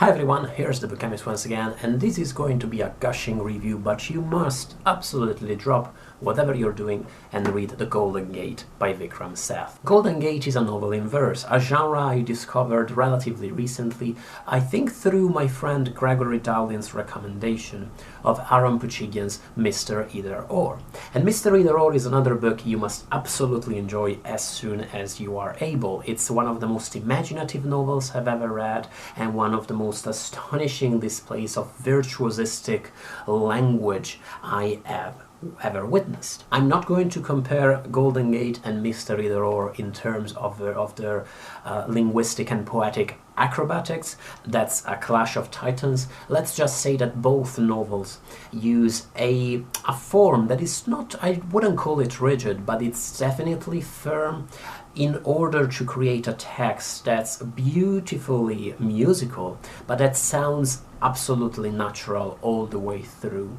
Hi everyone, here's the Bookchemist once again, and this is going to be a gushing review, but you must absolutely drop whatever you're doing and read The Golden Gate by Vikram Seth. Golden Gate is a novel in verse, a genre I discovered relatively recently, I think through my friend Gregory Dowlin's recommendation of Aaron Puchigian's Mr. Either Or. And Mr. Either Or is another book you must absolutely enjoy as soon as you are able. It's one of the most imaginative novels I've ever read, and one of the most astonishing displays of virtuosistic language I have ever witnessed. I'm not going to compare Golden Gate and Mr. Either Or in terms of their linguistic and poetic acrobatics. That's a clash of titans. Let's just say that both novels use a form that is not, I wouldn't call it rigid, but it's definitely firm in order to create a text that's beautifully musical, but that sounds absolutely natural all the way through.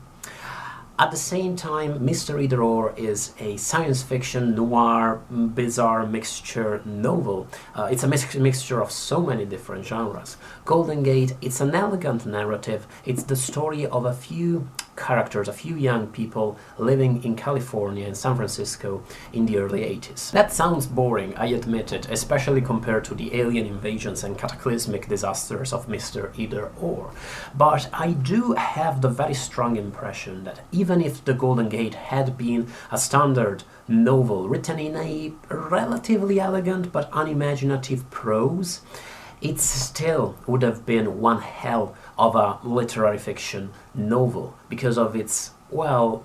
At the same time, Mr. Either Or is a science fiction, noir, bizarre mixture novel. It's a mixture of so many different genres. Golden Gate, it's an elegant narrative. It's the story of a few characters, a few young people living in California and San Francisco in the early 80s. That sounds boring, I admit it, especially compared to the alien invasions and cataclysmic disasters of Mr. Either Or. But I do have the very strong impression that even if The Golden Gate had been a standard novel written in a relatively elegant but unimaginative prose, it still would have been one hell of a literary fiction novel because of its, well,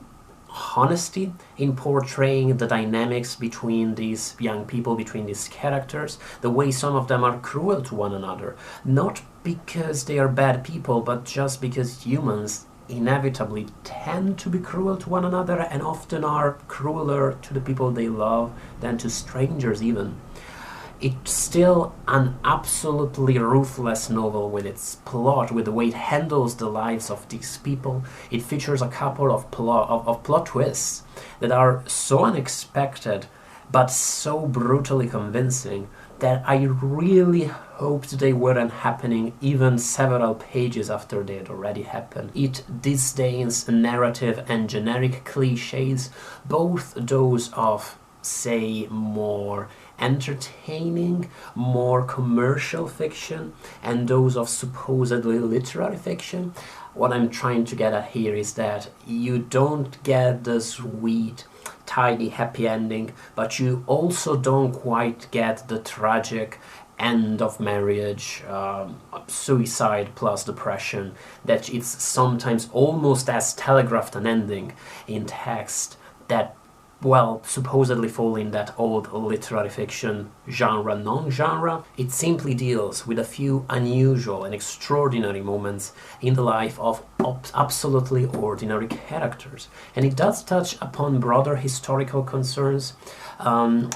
honesty in portraying the dynamics between these young people, between these characters, the way some of them are cruel to one another, not because they are bad people, but just because humans inevitably tend to be cruel to one another and often are crueler to the people they love than to strangers even. It's still an absolutely ruthless novel with its plot, with the way it handles the lives of these people. It features a couple of plot twists that are so unexpected but so brutally convincing that I really hoped they weren't happening even several pages after they had already happened. It disdains narrative and generic cliches, both those of, say, more entertaining, more commercial fiction, and those of supposedly literary fiction. What I'm trying to get at here is that you don't get the sweet, tidy, happy ending, but you also don't quite get the tragic end of marriage, suicide plus depression, that it's sometimes almost as telegraphed an ending in text that, well, supposedly fall in that old literary fiction genre, non-genre. It simply deals with a few unusual and extraordinary moments in the life of absolutely ordinary characters. And it does touch upon broader historical concerns.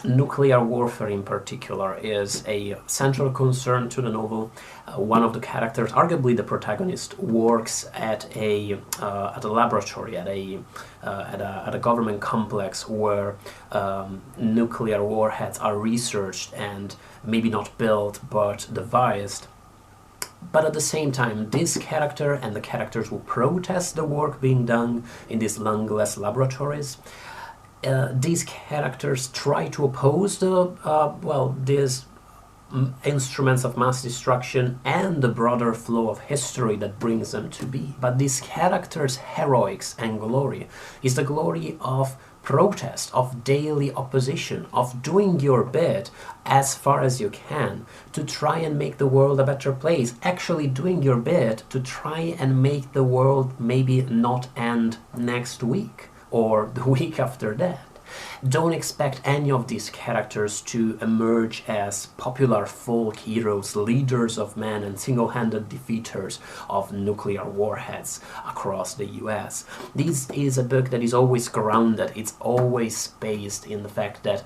Nuclear warfare in particular is a central concern to the novel. One of the characters, arguably the protagonist, works at a laboratory, at a government complex where nuclear warheads are researched and maybe not built but devised. But at the same time, this character and the characters who protest the work being done in these lungless laboratories, these characters try to oppose these instruments of mass destruction and the broader flow of history that brings them to be. But these characters' heroics and glory is the glory of protest, of daily opposition, of doing your bit as far as you can to try and make the world a better place, actually doing your bit to try and make the world maybe not end next week or the week after that. Don't expect any of these characters to emerge as popular folk heroes, leaders of men, and single-handed defeaters of nuclear warheads across the US. This is a book that is always grounded, it's always based in the fact that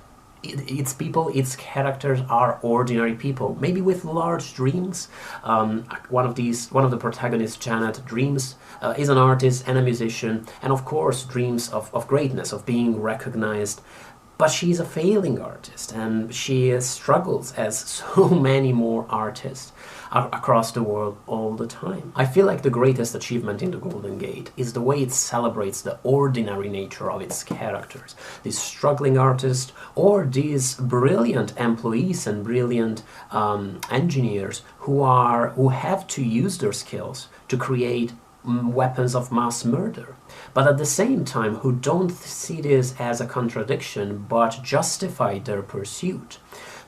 its people, its characters are ordinary people, maybe with large dreams. One of the protagonists, Janet, dreams, is an artist and a musician, and of course dreams of greatness, of being recognized. But she's a failing artist, and she struggles as so many more artists. across the world all the time. I feel like the greatest achievement in the Golden Gate is the way it celebrates the ordinary nature of its characters. These struggling artists or these brilliant employees and brilliant engineers who have to use their skills to create weapons of mass murder, but at the same time who don't see this as a contradiction but justify their pursuit,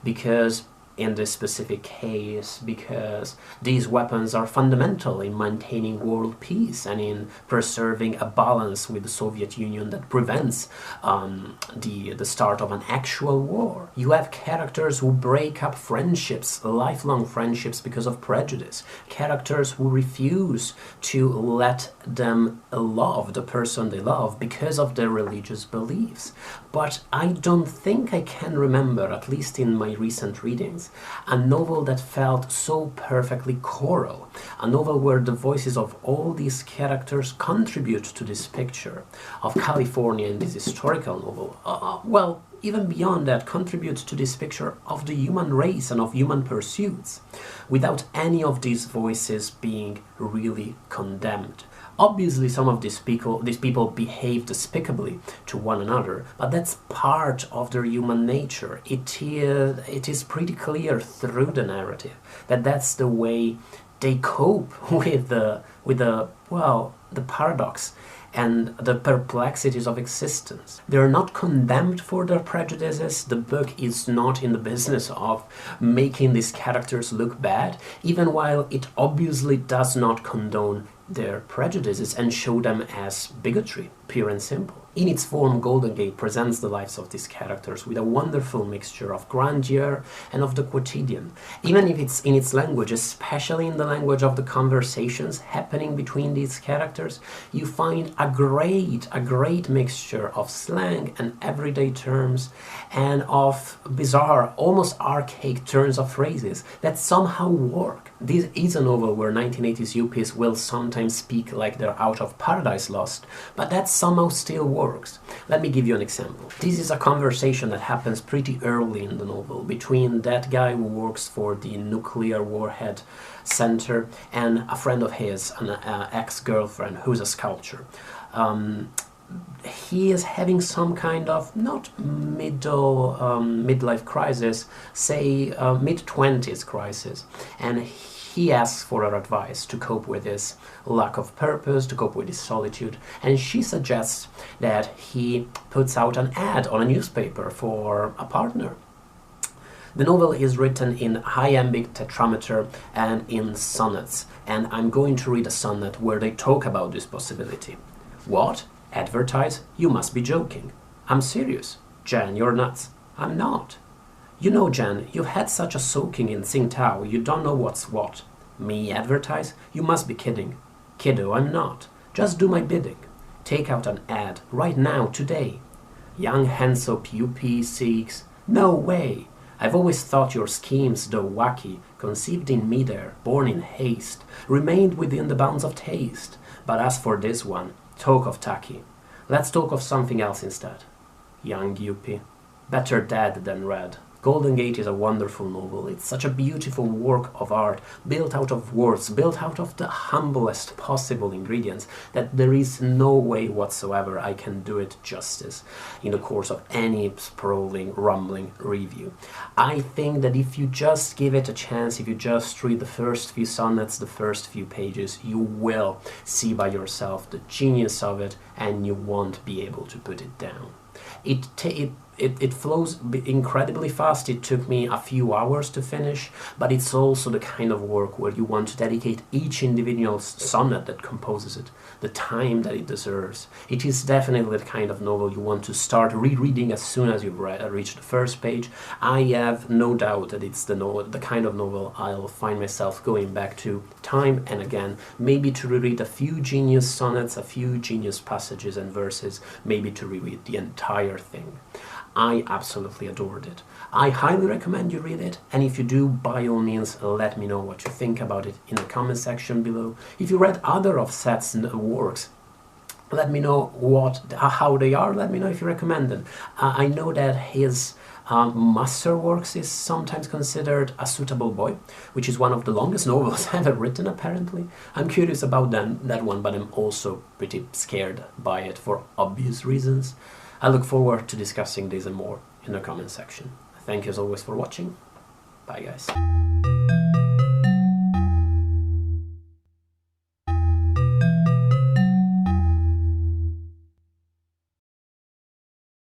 because in this specific case, because these weapons are fundamental in maintaining world peace and in preserving a balance with the Soviet Union that prevents the start of an actual war. You have characters who break up friendships, lifelong friendships, because of prejudice. Characters who refuse to let them love the person they love because of their religious beliefs. But I don't think I can remember, at least in my recent readings, a novel that felt so perfectly choral, a novel where the voices of all these characters contribute to this picture of California in this historical novel. Well, even beyond that, contribute to this picture of the human race and of human pursuits, without any of these voices being really condemned. Obviously, some of these people behave despicably to one another, but that's part of their human nature. It is pretty clear through the narrative that that's the way they cope with the paradox and the perplexities of existence. They're not condemned for their prejudices. The book is not in the business of making these characters look bad, even while it obviously does not condone their prejudices and show them as bigotry, pure and simple. In its form, Golden Gate presents the lives of these characters with a wonderful mixture of grandeur and of the quotidian. Even if it's in its language, especially in the language of the conversations happening between these characters, you find a great mixture of slang and everyday terms and of bizarre, almost archaic turns of phrases that somehow work. This is a novel where 1980s yuppies will sometimes speak like they're out of Paradise Lost, but that somehow still works. Let me give you an example. This is a conversation that happens pretty early in the novel between that guy who works for the nuclear warhead center and a friend of his, an ex-girlfriend who's a sculptor. He is having some kind of, not midlife crisis, say mid-20s crisis, and he asks for her advice to cope with his lack of purpose, to cope with his solitude, and she suggests that he puts out an ad on a newspaper for a partner. The novel is written in iambic tetrameter and in sonnets, and I'm going to read a sonnet where they talk about this possibility. What? Advertise? You must be joking. I'm serious. Jan, you're nuts. I'm not. You know, Jan, you've had such a soaking in Tsingtao, you don't know what's what. Me advertise? You must be kidding. Kiddo, I'm not. Just do my bidding. Take out an ad, right now, today. Young handsome yuppie seeks. No way. I've always thought your schemes, though wacky, conceived in midair, born in haste, remained within the bounds of taste. But as for this one, talk of tacky. Let's talk of something else instead. Young yuppie. Better dead than read. Golden Gate is a wonderful novel. It's such a beautiful work of art, built out of words, built out of the humblest possible ingredients, that there is no way whatsoever I can do it justice in the course of any sprawling, rumbling review. I think that if you just give it a chance, if you just read the first few sonnets, the first few pages, you will see by yourself the genius of it, and you won't be able to put it down. It flows incredibly fast. It took me a few hours to finish, but it's also the kind of work where you want to dedicate each individual sonnet that composes it the time that it deserves. It is definitely the kind of novel you want to start rereading as soon as you've reached the first page. I have no doubt that it's the kind of novel I'll find myself going back to time and again, maybe to reread a few genius sonnets, a few genius passages and verses, maybe to reread the entire thing. I absolutely adored it. I highly recommend you read it, and if you do, by all means, let me know what you think about it in the comment section below. If you read other of Seth's works, let me know how they are. Let me know if you recommend them. I know that his Masterworks is sometimes considered a suitable boy, which is one of the longest novels ever written, apparently. I'm curious about that one, but I'm also pretty scared by it for obvious reasons. I look forward to discussing this and more in the comment section. Thank you as always for watching. Bye guys.